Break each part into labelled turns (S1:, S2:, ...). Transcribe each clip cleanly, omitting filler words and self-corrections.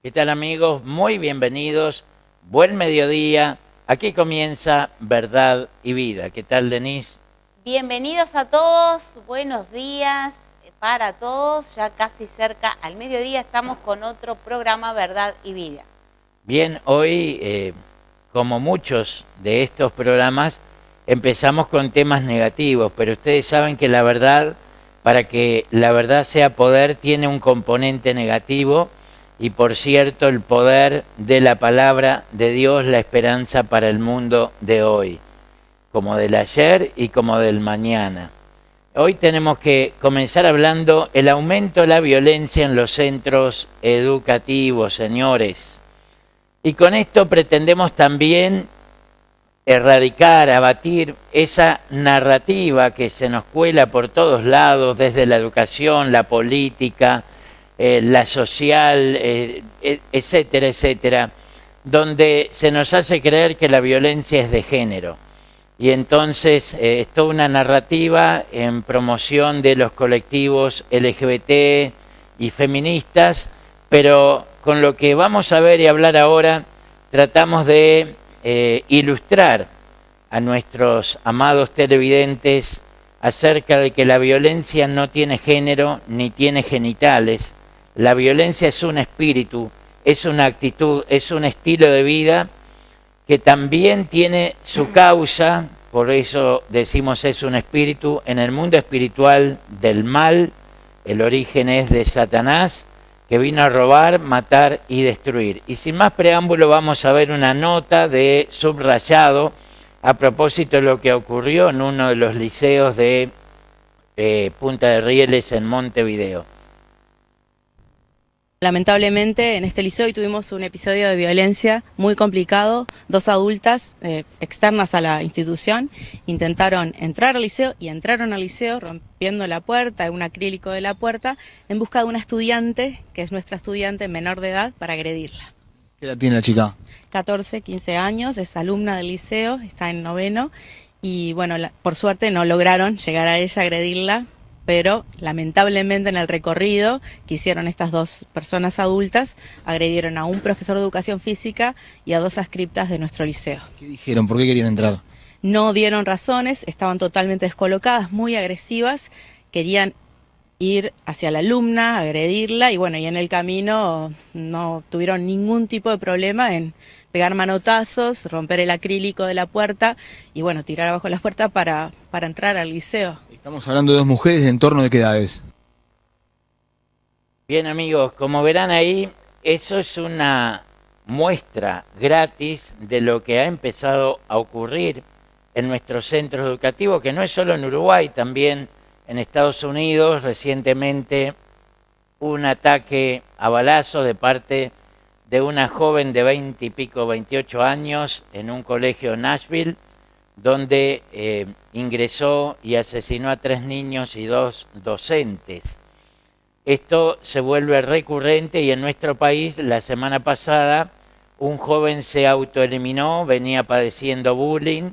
S1: ¿Qué tal amigos? Muy bienvenidos. Buen mediodía. Aquí comienza Verdad y Vida. ¿Qué tal, Denise?
S2: Bienvenidos a todos, buenos días para todos. Ya casi cerca al mediodía estamos con otro programa Verdad y Vida.
S1: Bien, hoy, como muchos de estos programas, empezamos con temas negativos, pero ustedes saben que la verdad, para que la verdad sea poder, tiene un componente negativo y por cierto, el poder de la palabra de Dios, la esperanza para el mundo de hoy, como del ayer y como del mañana. Hoy tenemos que comenzar hablando el aumento de la violencia en los centros educativos, señores. Y con esto pretendemos también erradicar, abatir esa narrativa que se nos cuela por todos lados, desde la educación, la política, la social, etcétera, etcétera, donde se nos hace creer que la violencia es de género. Y entonces es toda una narrativa en promoción de los colectivos LGBT y feministas, pero con lo que vamos a ver y hablar ahora, tratamos de ilustrar a nuestros amados televidentes acerca de que la violencia no tiene género ni tiene genitales. La violencia es un espíritu, es una actitud, es un estilo de vida que también tiene su causa, por eso decimos es un espíritu, en el mundo espiritual del mal. El origen es de Satanás, que vino a robar, matar y destruir. Y sin más preámbulo vamos a ver una nota de subrayado a propósito de lo que ocurrió en uno de los liceos de Punta de Rieles en Montevideo.
S3: Lamentablemente en este liceo hoy tuvimos un episodio de violencia muy complicado. Dos adultas externas a la institución intentaron entrar al liceo y entraron al liceo rompiendo la puerta, un acrílico de la puerta, en busca de una estudiante, que es nuestra estudiante menor de edad, para agredirla.
S4: ¿Qué edad tiene la chica?
S3: 14, 15 años, es alumna del liceo, está en noveno y bueno, por suerte no lograron llegar a ella, agredirla, pero lamentablemente en el recorrido que hicieron estas dos personas adultas, agredieron a un profesor de educación física y a dos adscriptas de nuestro liceo.
S4: ¿Qué dijeron? ¿Por qué querían entrar?
S3: No dieron razones, estaban totalmente descolocadas, muy agresivas, querían ir hacia la alumna, agredirla y bueno, y en el camino no tuvieron ningún tipo de problema en pegar manotazos, romper el acrílico de la puerta y bueno, tirar abajo la puerta para entrar al liceo.
S4: Estamos hablando de dos mujeres de en torno de qué edades.
S1: Bien amigos, como verán ahí, eso es una muestra gratis de lo que ha empezado a ocurrir en nuestros centros educativos, que no es solo en Uruguay, también en Estados Unidos. Recientemente un ataque a balazo de parte de una joven de 20 y pico, 28 años, en un colegio en Nashville, donde ingresó y asesinó a 3 niños y 2 docentes. Esto se vuelve recurrente y en nuestro país la semana pasada un joven se autoeliminó, venía padeciendo bullying,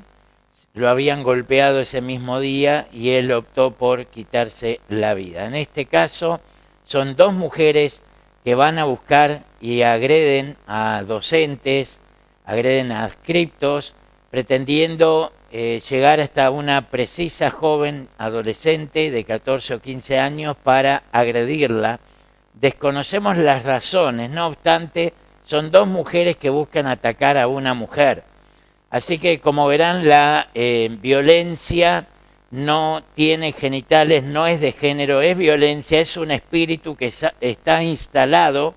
S1: lo habían golpeado ese mismo día y él optó por quitarse la vida. En este caso son dos mujeres que van a buscar y agreden a docentes, agreden a adscriptos, pretendiendo llegar hasta una precisa joven adolescente de 14 o 15 años para agredirla. Desconocemos las razones, no obstante, son dos mujeres que buscan atacar a una mujer. Así que, como verán, la violencia no tiene genitales, no es de género, es violencia, es un espíritu que está instalado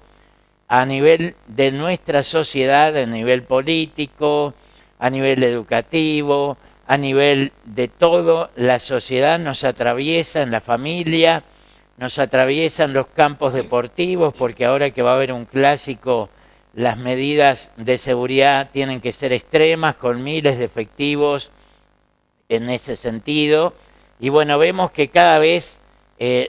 S1: a nivel de nuestra sociedad, a nivel político, a nivel educativo, a nivel de todo. La sociedad nos atraviesa en la familia, nos atraviesa en los campos deportivos, porque ahora que va a haber un clásico, las medidas de seguridad tienen que ser extremas, con miles de efectivos en ese sentido. Y bueno, vemos que cada vez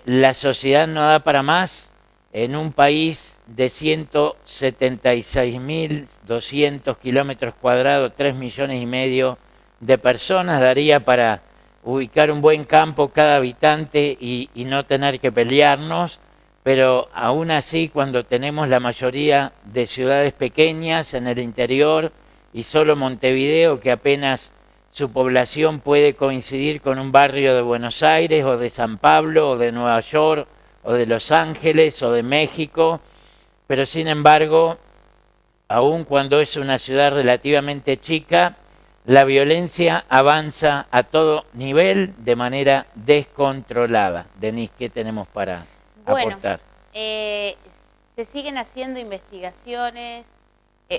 S1: la sociedad no da para más. En un país de 176.200 kilómetros cuadrados, 3 millones y medio de personas, daría para ubicar un buen campo cada habitante y no tener que pelearnos, pero aún así cuando tenemos la mayoría de ciudades pequeñas en el interior y solo Montevideo, que apenas su población puede coincidir con un barrio de Buenos Aires o de San Pablo o de Nueva York o de Los Ángeles o de México, pero sin embargo, aun cuando es una ciudad relativamente chica, la violencia avanza a todo nivel de manera descontrolada. Denise, ¿qué tenemos para aportar?
S2: Se siguen haciendo investigaciones,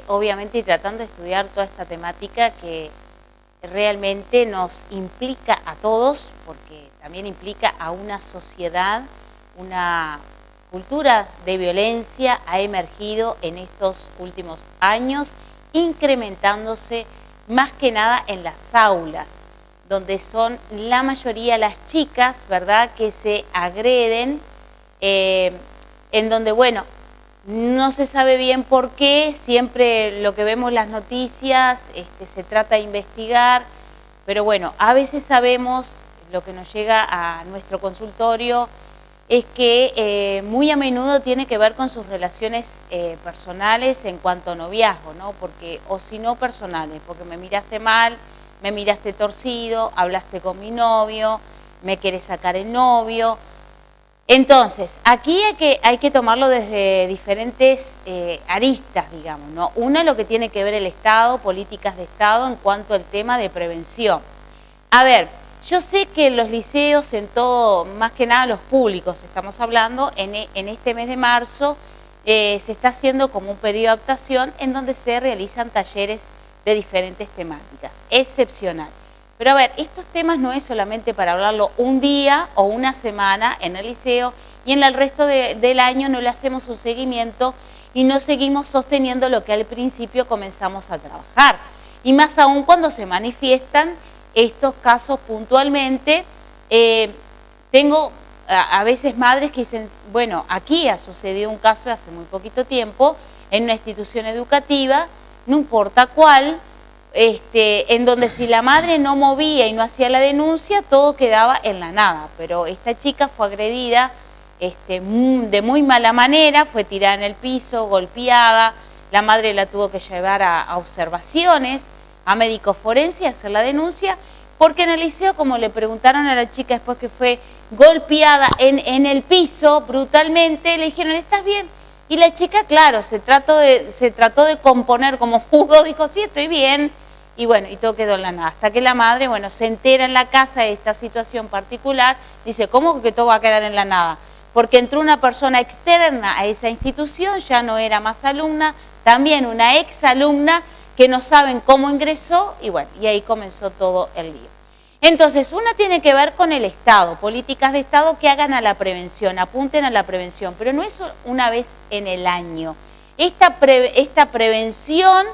S2: obviamente, y tratando de estudiar toda esta temática que realmente nos implica a todos, porque también implica a una sociedad, una cultura de violencia ha emergido en estos últimos años, incrementándose más que nada en las aulas, donde son la mayoría las chicas, ¿verdad?, que se agreden, en donde, bueno, no se sabe bien por qué, siempre lo que vemos en las noticias se trata de investigar, pero bueno, a veces sabemos, lo que nos llega a nuestro consultorio, es que muy a menudo tiene que ver con sus relaciones personales en cuanto a noviazgo, ¿no? Porque, o si no personales, porque me miraste mal, me miraste torcido, hablaste con mi novio, me querés sacar el novio. Entonces, aquí hay que tomarlo desde diferentes aristas, digamos, ¿no? Una, lo que tiene que ver el Estado, políticas de Estado en cuanto al tema de prevención. A ver, yo sé que en los liceos, en todo, más que nada los públicos, estamos hablando, en este mes de marzo se está haciendo como un periodo de adaptación en donde se realizan talleres de diferentes temáticas, excepcional. Pero a ver, estos temas no es solamente para hablarlo un día o una semana en el liceo y en el resto del año no le hacemos un seguimiento y no seguimos sosteniendo lo que al principio comenzamos a trabajar. Y más aún cuando se manifiestan estos casos puntualmente. Tengo a veces madres que dicen, bueno, aquí ha sucedido un caso hace muy poquito tiempo en una institución educativa, no importa cuál, en donde si la madre no movía y no hacía la denuncia, todo quedaba en la nada. Pero esta chica fue agredida de muy mala manera, fue tirada en el piso, golpeada, la madre la tuvo que llevar a observaciones, a médico forense, a hacer la denuncia, porque en el liceo, como le preguntaron a la chica después que fue golpeada en el piso brutalmente, le dijeron, ¿estás bien? Y la chica, claro, se trató de componer como pudo, dijo, sí, estoy bien, y bueno, y todo quedó en la nada. Hasta que la madre, bueno, se entera en la casa de esta situación particular, dice, ¿cómo que todo va a quedar en la nada? Porque entró una persona externa a esa institución, ya no era más alumna, también una exalumna que no saben cómo ingresó, y bueno, y ahí comenzó todo el lío. Entonces, una tiene que ver con el Estado, políticas de Estado que hagan a la prevención, apunten a la prevención, pero no es una vez en el año. Esta prevención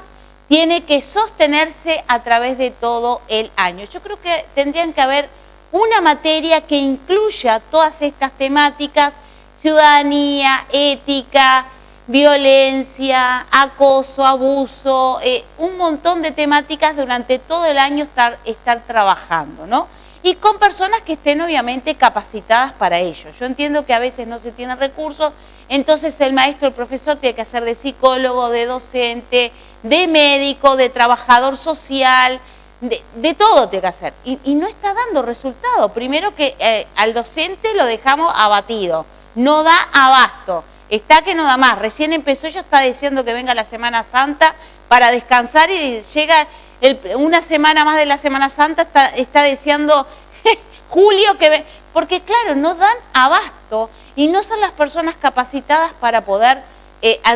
S2: tiene que sostenerse a través de todo el año. Yo creo que tendrían que haber una materia que incluya todas estas temáticas, ciudadanía, ética, violencia, acoso, abuso, un montón de temáticas durante todo el año estar trabajando, ¿no? Y con personas que estén obviamente capacitadas para ello. Yo entiendo que a veces no se tienen recursos, entonces el maestro, el profesor tiene que hacer de psicólogo, de docente, de médico, de trabajador social, de todo tiene que hacer. Y no está dando resultado. Primero que al docente lo dejamos abatido, no da abasto. Está que no da más, recién empezó, ya está diciendo que venga la Semana Santa para descansar y llega una semana más de la Semana Santa, está deseando julio que porque claro, no dan abasto y no son las personas capacitadas para poder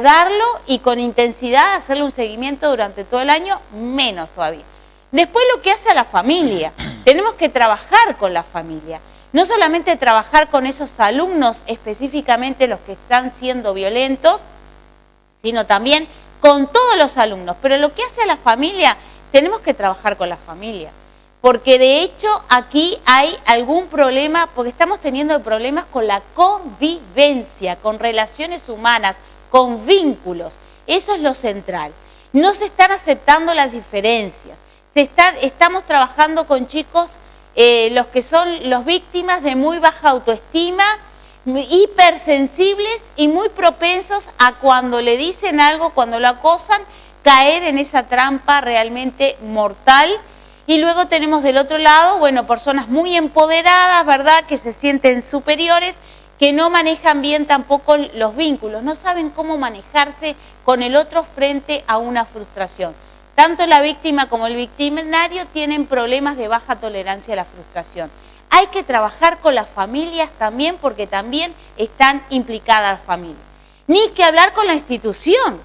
S2: darlo y con intensidad hacerle un seguimiento durante todo el año, menos todavía. Después lo que hace a la familia, tenemos que trabajar con la familia. No solamente trabajar con esos alumnos, específicamente los que están siendo violentos, sino también con todos los alumnos. Pero lo que hace a la familia, tenemos que trabajar con la familia. Porque de hecho aquí hay algún problema, porque estamos teniendo problemas con la convivencia, con relaciones humanas, con vínculos. Eso es lo central. No se están aceptando las diferencias. Estamos trabajando con chicos los que son los víctimas de muy baja autoestima, hipersensibles y muy propensos a cuando le dicen algo, cuando lo acosan, caer en esa trampa realmente mortal. Y luego tenemos del otro lado, bueno, personas muy empoderadas, ¿verdad?, que se sienten superiores, que no manejan bien tampoco los vínculos, no saben cómo manejarse con el otro frente a una frustración. Tanto la víctima como el victimario tienen problemas de baja tolerancia a la frustración. Hay que trabajar con las familias también, porque también están implicadas las familias. Ni que hablar con la institución.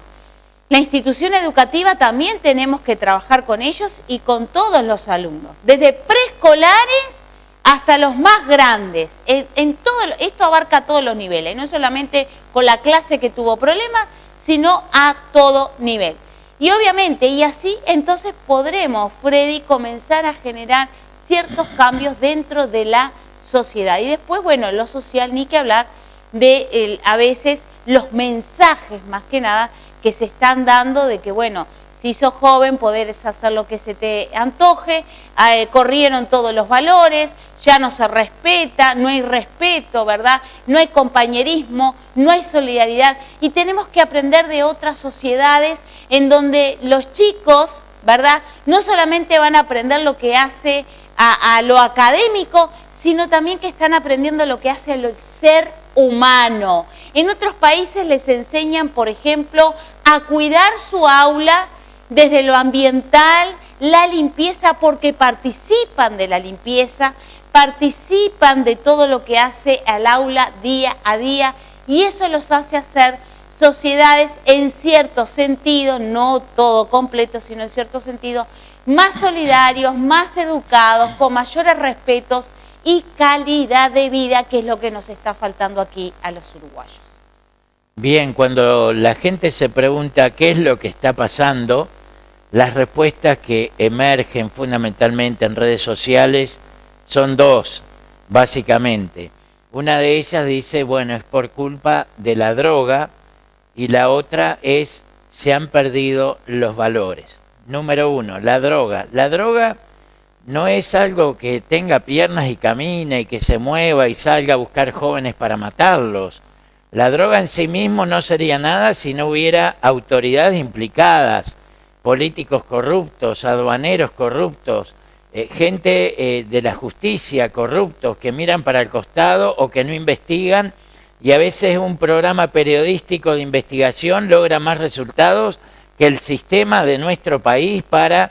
S2: La institución educativa también tenemos que trabajar con ellos y con todos los alumnos, desde preescolares hasta los más grandes. Esto abarca todos los niveles, no solamente con la clase que tuvo problemas, sino a todo nivel. Y obviamente, y así entonces podremos, Freddy, comenzar a generar ciertos cambios dentro de la sociedad. Y después, bueno, lo social, ni que hablar de a veces los mensajes, más que nada, que se están dando de que, bueno, si sos joven podés hacer lo que se te antoje, corrieron todos los valores, ya no se respeta, no hay respeto, ¿verdad? No hay compañerismo, no hay solidaridad. Y tenemos que aprender de otras sociedades en donde los chicos, ¿verdad?, no solamente van a aprender lo que hace a lo académico, sino también que están aprendiendo lo que hace al ser humano. En otros países les enseñan, por ejemplo, a cuidar su aula desde lo ambiental, la limpieza, porque participan de la limpieza, participan de todo lo que hace al aula día a día, y eso los hace hacer sociedades en cierto sentido, no todo completo, sino en cierto sentido, más solidarios, más educados, con mayores respetos y calidad de vida, que es lo que nos está faltando aquí a los uruguayos.
S1: Bien, cuando la gente se pregunta qué es lo que está pasando, las respuestas que emergen fundamentalmente en redes sociales son dos, básicamente. Una de ellas dice, bueno, es por culpa de la droga, y la otra es, se han perdido los valores. Número uno, la droga. La droga no es algo que tenga piernas y camine y que se mueva y salga a buscar jóvenes para matarlos. La droga en sí mismo no sería nada si no hubiera autoridades implicadas, políticos corruptos, aduaneros corruptos, gente de la justicia corruptos que miran para el costado o que no investigan, y a veces un programa periodístico de investigación logra más resultados que el sistema de nuestro país para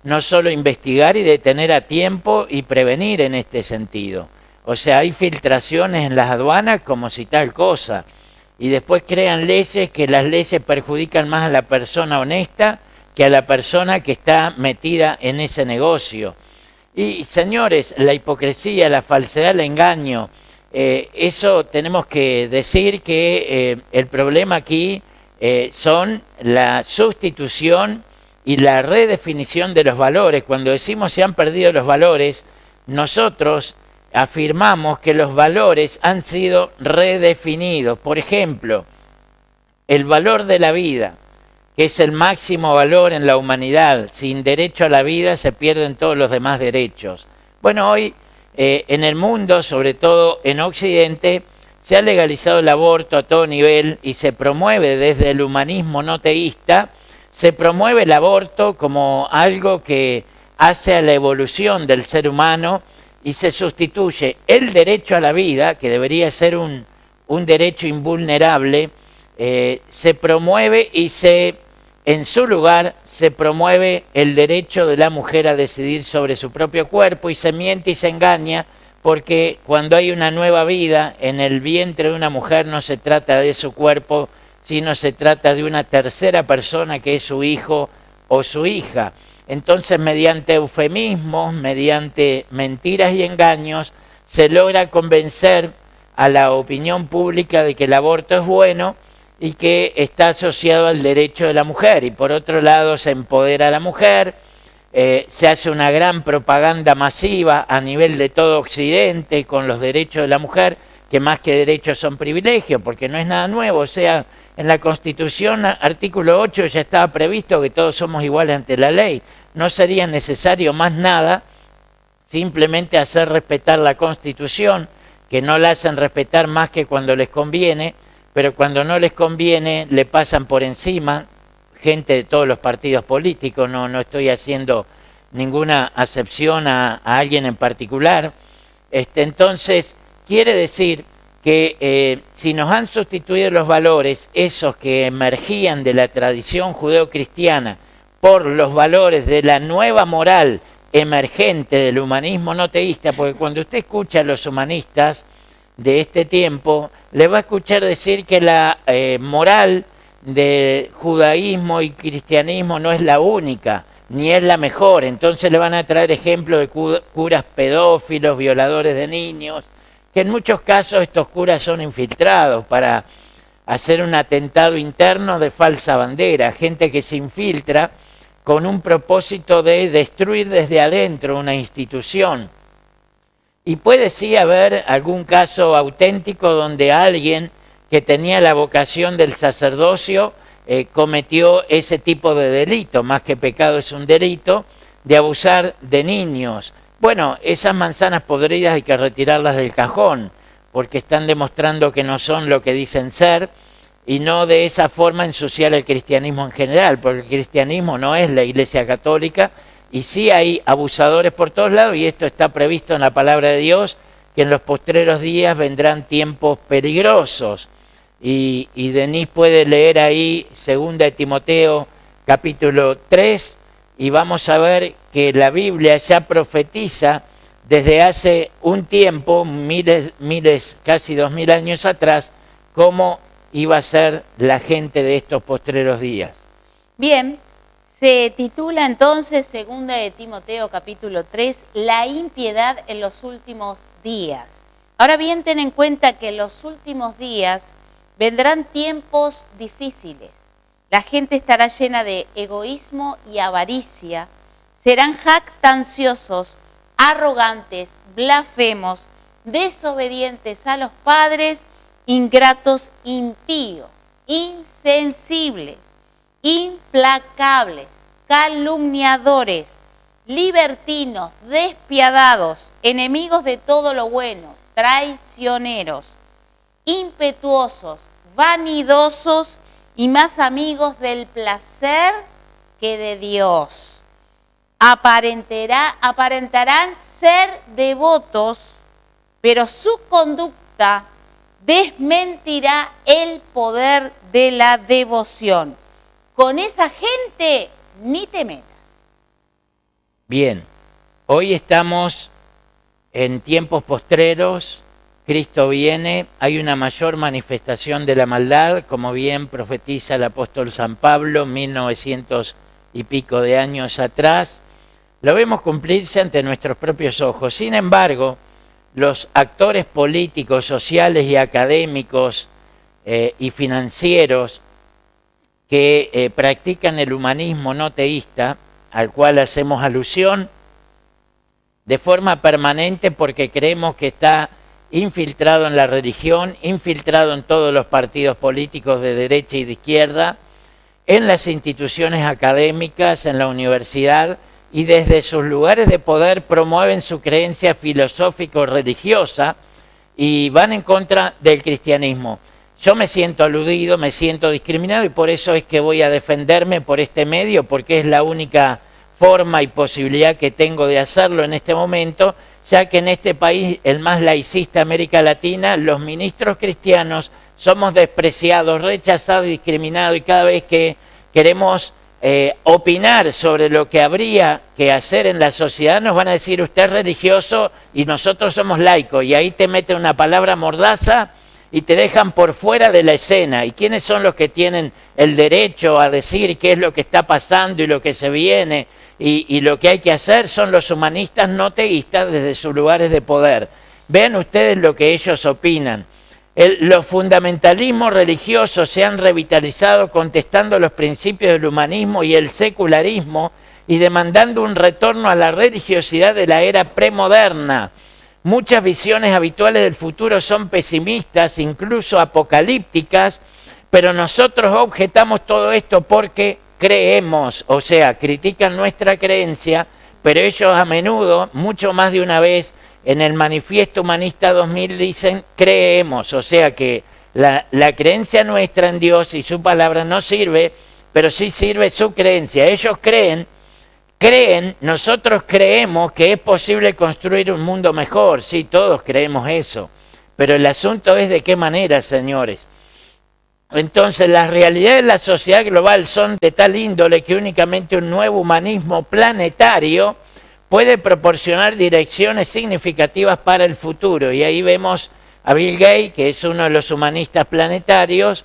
S1: no solo investigar y detener a tiempo y prevenir en este sentido. O sea, hay filtraciones en las aduanas como si tal cosa, y después crean leyes que las leyes perjudican más a la persona honesta que a la persona que está metida en ese negocio. Y señores, la hipocresía, la falsedad, el engaño, eso tenemos que decir que el problema aquí son la sustitución y la redefinición de los valores. Cuando decimos se han perdido los valores, nosotros afirmamos que los valores han sido redefinidos. Por ejemplo, el valor de la vida, que es el máximo valor en la humanidad. Sin derecho a la vida se pierden todos los demás derechos. Bueno, hoy en el mundo, sobre todo en Occidente, se ha legalizado el aborto a todo nivel y se promueve desde el humanismo no teísta, se promueve el aborto como algo que hace a la evolución del ser humano, y se sustituye el derecho a la vida, que debería ser un derecho invulnerable, se promueve y en su lugar se promueve el derecho de la mujer a decidir sobre su propio cuerpo, y se miente y se engaña, porque cuando hay una nueva vida en el vientre de una mujer no se trata de su cuerpo, sino se trata de una tercera persona que es su hijo o su hija. Entonces, mediante eufemismos, mediante mentiras y engaños, se logra convencer a la opinión pública de que el aborto es bueno y que está asociado al derecho de la mujer. Y por otro lado, se empodera a la mujer, se hace una gran propaganda masiva a nivel de todo Occidente con los derechos de la mujer, que más que derechos son privilegios, porque no es nada nuevo. O sea, en la Constitución, artículo 8, ya estaba previsto que todos somos iguales ante la ley. No sería necesario más nada, simplemente hacer respetar la Constitución, que no la hacen respetar más que cuando les conviene, pero cuando no les conviene le pasan por encima gente de todos los partidos políticos, no estoy haciendo ninguna acepción a alguien en particular. Entonces, quiere decir que si nos han sustituido los valores, esos que emergían de la tradición judeocristiana, por los valores de la nueva moral emergente del humanismo no teísta, porque cuando usted escucha a los humanistas de este tiempo, le va a escuchar decir que la moral de judaísmo y cristianismo no es la única, ni es la mejor. Entonces le van a traer ejemplos de curas pedófilos, violadores de niños, que en muchos casos estos curas son infiltrados para hacer un atentado interno de falsa bandera, gente que se infiltra con un propósito de destruir desde adentro una institución. Y puede sí haber algún caso auténtico donde alguien que tenía la vocación del sacerdocio cometió ese tipo de delito, más que pecado es un delito, de abusar de niños. Bueno, esas manzanas podridas hay que retirarlas del cajón, porque están demostrando que no son lo que dicen ser, y no de esa forma ensuciar el cristianismo en general, porque el cristianismo no es la Iglesia Católica, y sí hay abusadores por todos lados, y esto está previsto en la palabra de Dios, que en los postreros días vendrán tiempos peligrosos. Y Denise puede leer ahí 2 de Timoteo capítulo 3, y vamos a ver que la Biblia ya profetiza desde hace un tiempo, miles, casi 2000 años atrás, cómo iba a ser la gente de estos postreros días.
S2: Bien, se titula entonces 2 de Timoteo capítulo 3, la impiedad en los últimos días. Ahora bien, ten en cuenta que en los últimos días vendrán tiempos difíciles. La gente estará llena de egoísmo y avaricia, serán jactanciosos, arrogantes, blasfemos, desobedientes a los padres, ingratos, impíos, insensibles, implacables, calumniadores, libertinos, despiadados, enemigos de todo lo bueno, traicioneros, impetuosos, vanidosos y más amigos del placer que de Dios. Aparentarán ser devotos, pero su conducta desmentirá el poder de la devoción. Con esa gente ni te metas.
S1: Bien, hoy estamos en tiempos postreros, Cristo viene, hay una mayor manifestación de la maldad, como bien profetiza el apóstol San Pablo, 1900 y pico de años atrás. Lo vemos cumplirse ante nuestros propios ojos. Sin embargo, los actores políticos, sociales y académicos y financieros que practican el humanismo no teísta, al cual hacemos alusión de forma permanente porque creemos que está infiltrado en la religión, infiltrado en todos los partidos políticos de derecha y de izquierda, en las instituciones académicas, en la universidad, y desde sus lugares de poder promueven su creencia filosófico-religiosa y van en contra del cristianismo. Yo me siento aludido, me siento discriminado y por eso es que voy a defenderme por este medio, porque es la única forma y posibilidad que tengo de hacerlo en este momento, ya que en este país, el más laicista de América Latina, los ministros cristianos somos despreciados, rechazados y discriminados, y cada vez que queremos opinar sobre lo que habría que hacer en la sociedad, nos van a decir usted es religioso y nosotros somos laicos, y ahí te mete una palabra mordaza y te dejan por fuera de la escena. ¿Y quiénes son los que tienen el derecho a decir qué es lo que está pasando y lo que se viene y lo que hay que hacer? Son los humanistas no teístas desde sus lugares de poder. Vean ustedes lo que ellos opinan. Los fundamentalismos religiosos se han revitalizado contestando los principios del humanismo y el secularismo y demandando un retorno a la religiosidad de la era premoderna. Muchas visiones habituales del futuro son pesimistas, incluso apocalípticas, pero nosotros objetamos todo esto porque creemos, o sea, critican nuestra creencia, pero ellos a menudo, mucho más de una vez, en el Manifiesto Humanista 2000 dicen creemos, o sea que la creencia nuestra en Dios y su palabra no sirve, pero sí sirve su creencia. Ellos creen, nosotros creemos que es posible construir un mundo mejor, sí, todos creemos eso, pero el asunto es de qué manera, señores. Entonces las realidades de la sociedad global son de tal índole que únicamente un nuevo humanismo planetario puede proporcionar direcciones significativas para el futuro. Y ahí vemos a Bill Gates, que es uno de los humanistas planetarios,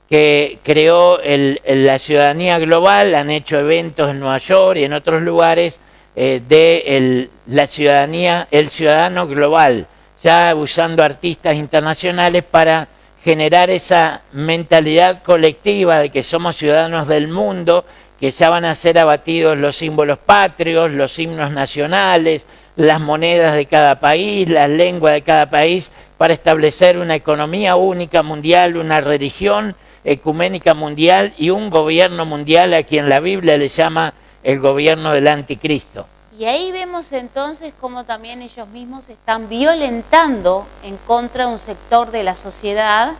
S1: que creó la ciudadanía global, han hecho eventos en Nueva York y en otros lugares de la ciudadanía, el ciudadano global, ya usando artistas internacionales para generar esa mentalidad colectiva de que somos ciudadanos del mundo, que ya van a ser abatidos los símbolos patrios, los himnos nacionales, las monedas de cada país, las lenguas de cada país, para establecer una economía única mundial, una religión ecuménica mundial y un gobierno mundial a quien la Biblia le llama el gobierno del anticristo.
S2: Y ahí vemos entonces cómo también ellos mismos están violentando en contra de un sector de la sociedad,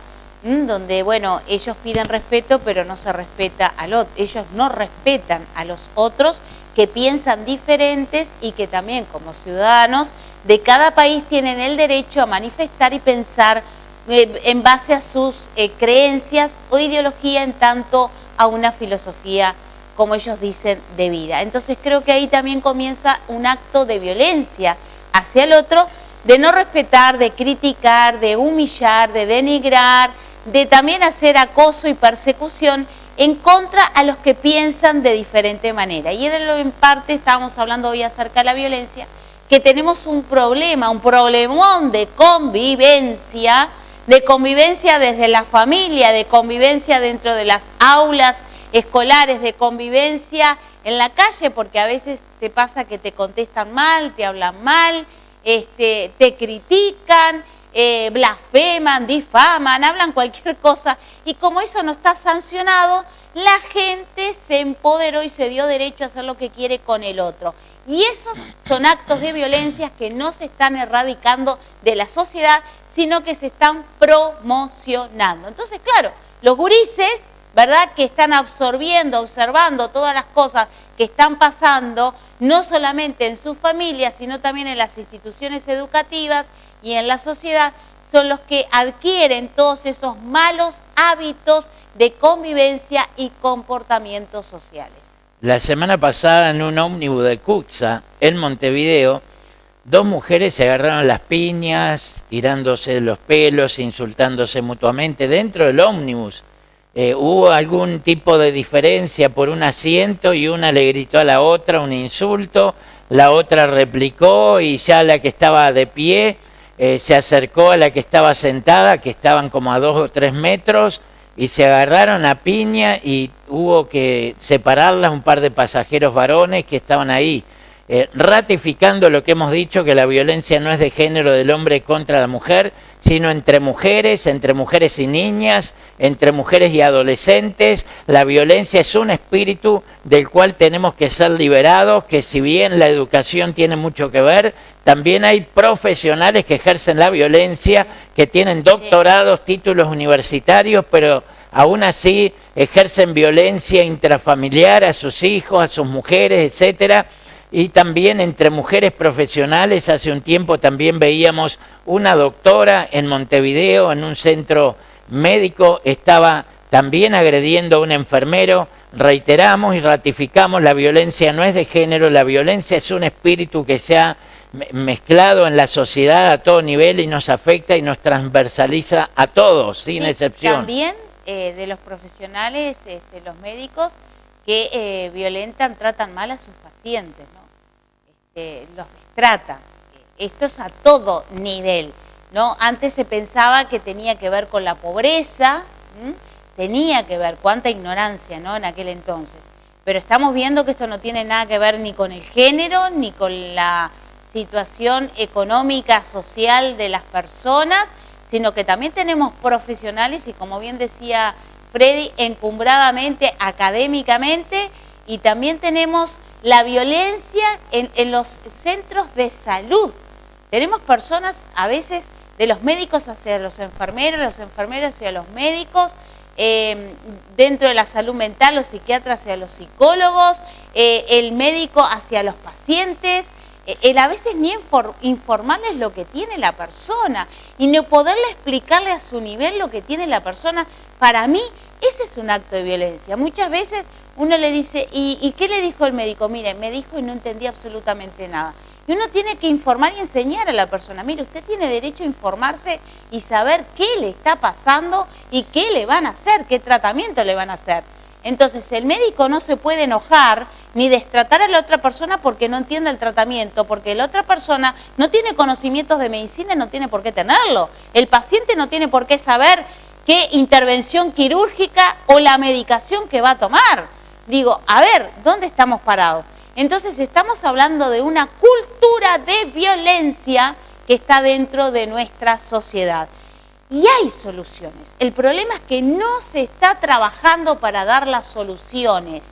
S2: donde, bueno, ellos piden respeto, pero no se respeta al otro. Ellos no respetan a los otros que piensan diferentes y que también como ciudadanos de cada país tienen el derecho a manifestar y pensar en base a sus creencias o ideología, en tanto a una filosofía, como ellos dicen, de vida. Entonces creo que ahí también comienza un acto de violencia hacia el otro, de no respetar, de criticar, de humillar, de denigrar, de también hacer acoso y persecución en contra a los que piensan de diferente manera. Y en parte estábamos hablando hoy acerca de la violencia, que tenemos un problema, un problemón de convivencia desde la familia, de convivencia dentro de las aulas escolares, de convivencia en la calle, porque a veces te pasa que te contestan mal, te hablan mal, te critican, blasfeman, difaman, hablan cualquier cosa, y como eso no está sancionado, la gente se empoderó y se dio derecho a hacer lo que quiere con el otro. Y esos son actos de violencia que no se están erradicando de la sociedad, sino que se están promocionando. Entonces, claro, los gurises, ¿verdad?, que están absorbiendo, observando todas las cosas que están pasando, no solamente en sus familias, sino también en las instituciones educativas y en la sociedad, son los que adquieren todos esos malos hábitos de convivencia y comportamientos sociales.
S1: La semana pasada en un ómnibus de Cuxa, en Montevideo, dos mujeres se agarraron las piñas, tirándose los pelos, insultándose mutuamente dentro del ómnibus. Hubo algún tipo de diferencia por un asiento y una le gritó a la otra un insulto, la otra replicó y ya la que estaba de pie se acercó a la que estaba sentada, que estaban como a 2 o 3 metros, y se agarraron a piña y hubo que separarlas un par de pasajeros varones que estaban ahí, ratificando lo que hemos dicho, que la violencia no es de género del hombre contra la mujer, sino entre mujeres y niñas, entre mujeres y adolescentes. La violencia es un espíritu del cual tenemos que ser liberados, que si bien la educación tiene mucho que ver, también hay profesionales que ejercen la violencia, que tienen doctorados, títulos universitarios, pero aún así ejercen violencia intrafamiliar a sus hijos, a sus mujeres, etcétera. Y también entre mujeres profesionales, hace un tiempo también veíamos una doctora en Montevideo, en un centro médico, estaba también agrediendo a un enfermero. Reiteramos y ratificamos, la violencia no es de género, la violencia es un espíritu que se ha mezclado en la sociedad a todo nivel y nos afecta y nos transversaliza a todos, sin excepción.
S2: También de los profesionales, los médicos, que violentan, tratan mal a sus pacientes, ¿no? Los destratan. Esto es a todo nivel, ¿no? Antes se pensaba que tenía que ver con la pobreza, tenía que ver, cuánta ignorancia, ¿no?, en aquel entonces. Pero estamos viendo que esto no tiene nada que ver ni con el género, ni con la situación económica, social de las personas, sino que también tenemos profesionales y, como bien decía Freddy, encumbradamente, académicamente, y también tenemos la violencia en los centros de salud. Tenemos personas a veces de los médicos hacia los enfermeros hacia los médicos, dentro de la salud mental, los psiquiatras hacia los psicólogos, el médico hacia los pacientes, el a veces ni informarles lo que tiene la persona y no poderle explicarle a su nivel lo que tiene la persona. Para mí, ese es un acto de violencia. Muchas veces uno le dice, ¿y qué le dijo el médico? Mire, me dijo y no entendí absolutamente nada. Y uno tiene que informar y enseñar a la persona, mire, usted tiene derecho a informarse y saber qué le está pasando y qué le van a hacer, qué tratamiento le van a hacer. Entonces, el médico no se puede enojar ni destratar a la otra persona porque no entiende el tratamiento, porque la otra persona no tiene conocimientos de medicina y no tiene por qué tenerlo. El paciente no tiene por qué saber qué intervención quirúrgica o la medicación que va a tomar. Digo, a ver, ¿dónde estamos parados? Entonces estamos hablando de una cultura de violencia que está dentro de nuestra sociedad. Y hay soluciones. El problema es que no se está trabajando para dar las soluciones,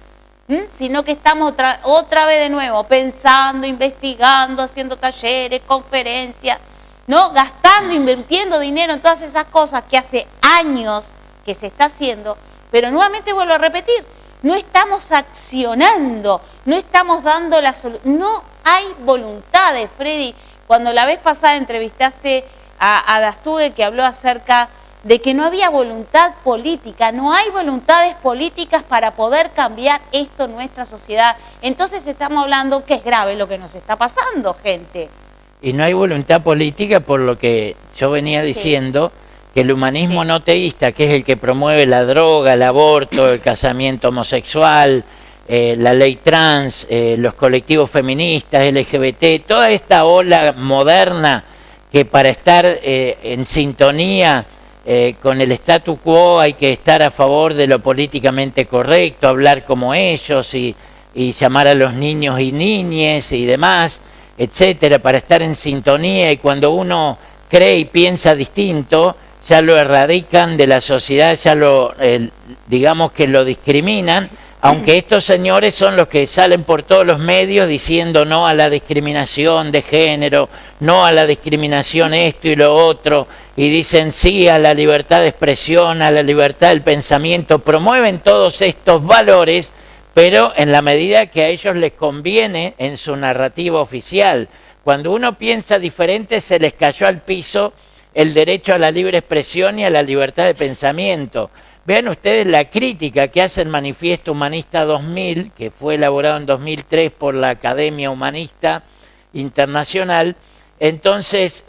S2: sino que estamos otra vez de nuevo pensando, investigando, haciendo talleres, conferencias, ¿no? Gastando, invirtiendo dinero en todas esas cosas que hace años que se está haciendo, pero nuevamente vuelvo a repetir, no estamos accionando, no estamos dando la solución, no hay voluntades, Freddy. Cuando la vez pasada entrevistaste a Dastugue, que habló acerca de que no había voluntad política, no hay voluntades políticas para poder cambiar esto en nuestra sociedad. Entonces estamos hablando que es grave lo que nos está pasando, gente.
S1: Y no hay voluntad política por lo que yo venía diciendo, que el humanismo no teísta, que es el que promueve la droga, el aborto, el casamiento homosexual, la ley trans, los colectivos feministas, LGBT, toda esta ola moderna que para estar en sintonía con el statu quo hay que estar a favor de lo políticamente correcto, hablar como ellos y llamar a los niños y niñes y demás, etcétera, para estar en sintonía, y cuando uno cree y piensa distinto, ya lo erradican de la sociedad, ya digamos que lo discriminan, aunque estos señores son los que salen por todos los medios diciendo no a la discriminación de género, no a la discriminación esto y lo otro, y dicen sí a la libertad de expresión, a la libertad del pensamiento, promueven todos estos valores, pero en la medida que a ellos les conviene en su narrativa oficial. Cuando uno piensa diferente, se les cayó al piso el derecho a la libre expresión y a la libertad de pensamiento. Vean ustedes la crítica que hace el Manifiesto Humanista 2000, que fue elaborado en 2003 por la Academia Humanista Internacional. Entonces,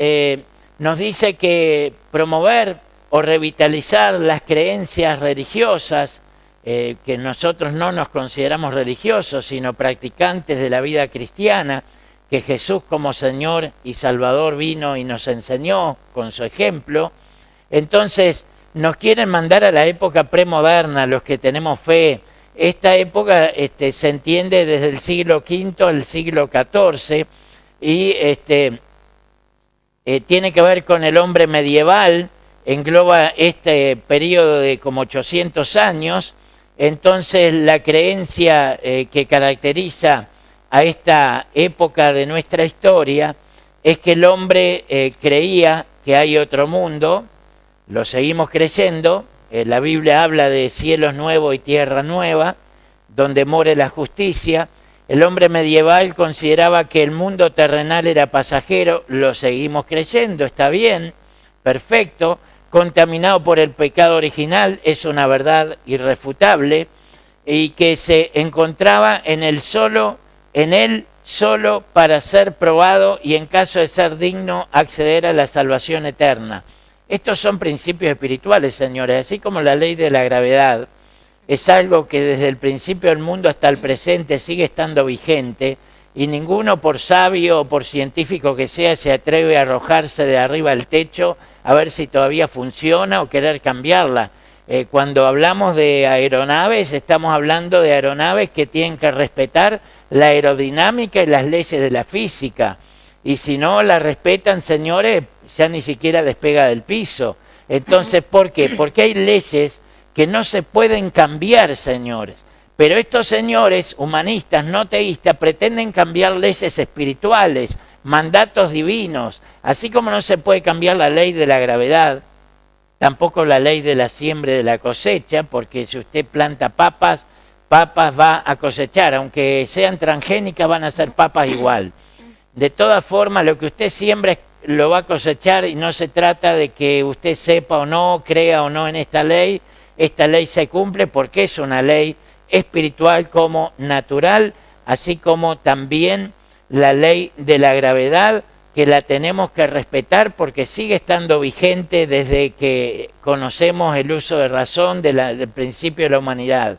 S1: nos dice que promover o revitalizar las creencias religiosas, que nosotros no nos consideramos religiosos, sino practicantes de la vida cristiana, que Jesús como Señor y Salvador vino y nos enseñó con su ejemplo. Entonces nos quieren mandar a la época premoderna, los que tenemos fe. Esta época se entiende desde el siglo V al siglo XIV y tiene que ver con el hombre medieval, engloba este periodo de como 800 años. Entonces la creencia que caracteriza a esta época de nuestra historia es que el hombre creía que hay otro mundo, lo seguimos creyendo, la Biblia habla de cielos nuevos y tierra nueva, donde more la justicia. El hombre medieval consideraba que el mundo terrenal era pasajero, lo seguimos creyendo, está bien, perfecto, contaminado por el pecado original, es una verdad irrefutable, y que se encontraba en él solo para ser probado y en caso de ser digno acceder a la salvación eterna. Estos son principios espirituales, señores, así como la ley de la gravedad es algo que desde el principio del mundo hasta el presente sigue estando vigente, y ninguno, por sabio o por científico que sea, se atreve a arrojarse de arriba al techo a ver si todavía funciona o querer cambiarla. Cuando hablamos de aeronaves, estamos hablando de aeronaves que tienen que respetar la aerodinámica y las leyes de la física. Y si no la respetan, señores, ya ni siquiera despega del piso. Entonces, ¿por qué? Porque hay leyes que no se pueden cambiar, señores. Pero estos señores humanistas, no teístas, pretenden cambiar leyes espirituales, mandatos divinos. Así como no se puede cambiar la ley de la gravedad, tampoco la ley de la siembra y de la cosecha, porque si usted planta papas, papas va a cosechar, aunque sean transgénicas van a ser papas igual. De todas formas, lo que usted siembra lo va a cosechar y no se trata de que usted sepa o no, crea o no en esta ley se cumple porque es una ley espiritual como natural, así como también la ley de la gravedad, que la tenemos que respetar porque sigue estando vigente desde que conocemos el uso de razón del principio de la humanidad.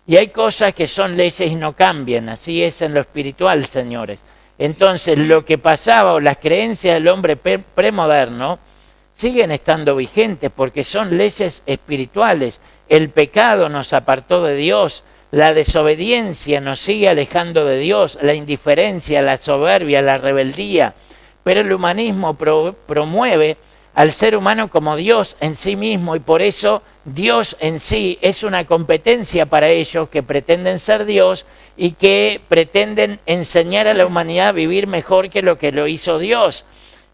S1: Y hay cosas que son leyes y no cambian, así es en lo espiritual, señores. Entonces, lo que pasaba o las creencias del hombre premoderno siguen estando vigentes porque son leyes espirituales. El pecado nos apartó de Dios, la desobediencia nos sigue alejando de Dios, la indiferencia, la soberbia, la rebeldía. Pero el humanismo promueve al ser humano como Dios en sí mismo y por eso Dios en sí es una competencia para ellos que pretenden ser Dios y que pretenden enseñar a la humanidad a vivir mejor que lo hizo Dios.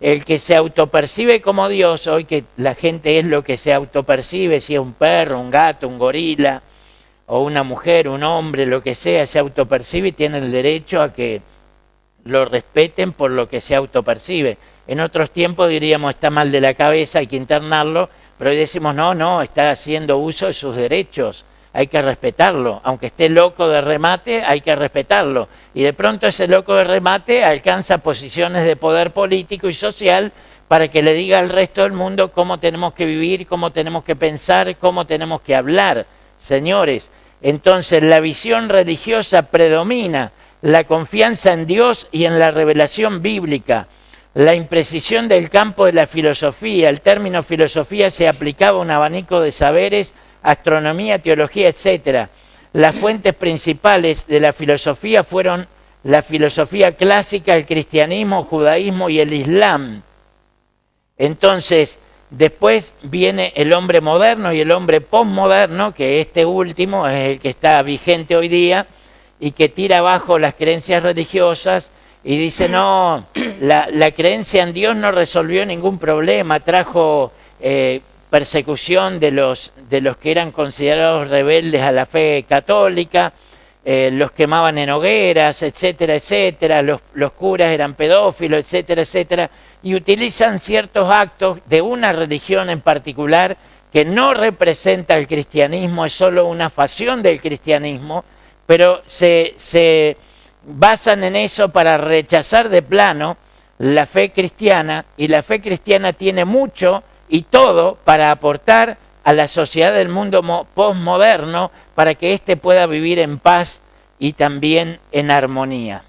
S1: El que se autopercibe como Dios, hoy que la gente es lo que se autopercibe, si es un perro, un gato, un gorila, o una mujer, un hombre, lo que sea, se autopercibe y tiene el derecho a que lo respeten por lo que se autopercibe. En otros tiempos diríamos está mal de la cabeza, hay que internarlo, pero hoy decimos no, está haciendo uso de sus derechos, hay que respetarlo, aunque esté loco de remate, hay que respetarlo. Y de pronto ese loco de remate alcanza posiciones de poder político y social para que le diga al resto del mundo cómo tenemos que vivir, cómo tenemos que pensar, cómo tenemos que hablar. Señores, entonces la visión religiosa predomina, la confianza en Dios y en la revelación bíblica. La imprecisión del campo de la filosofía, el término filosofía se aplicaba a un abanico de saberes, astronomía, teología, etc. Las fuentes principales de la filosofía fueron la filosofía clásica, el cristianismo, el judaísmo y el islam. Entonces, después viene el hombre moderno y el hombre posmoderno, que este último es el que está vigente hoy día y que tira abajo las creencias religiosas y dice, no, la creencia en Dios no resolvió ningún problema, trajo persecución de los que eran considerados rebeldes a la fe católica, los quemaban en hogueras, etcétera, etcétera, los curas eran pedófilos, etcétera, etcétera, y utilizan ciertos actos de una religión en particular que no representa el cristianismo, es solo una facción del cristianismo, pero se basan en eso para rechazar de plano la fe cristiana, y la fe cristiana tiene mucho y todo para aportar a la sociedad del mundo posmoderno para que éste pueda vivir en paz y también en armonía.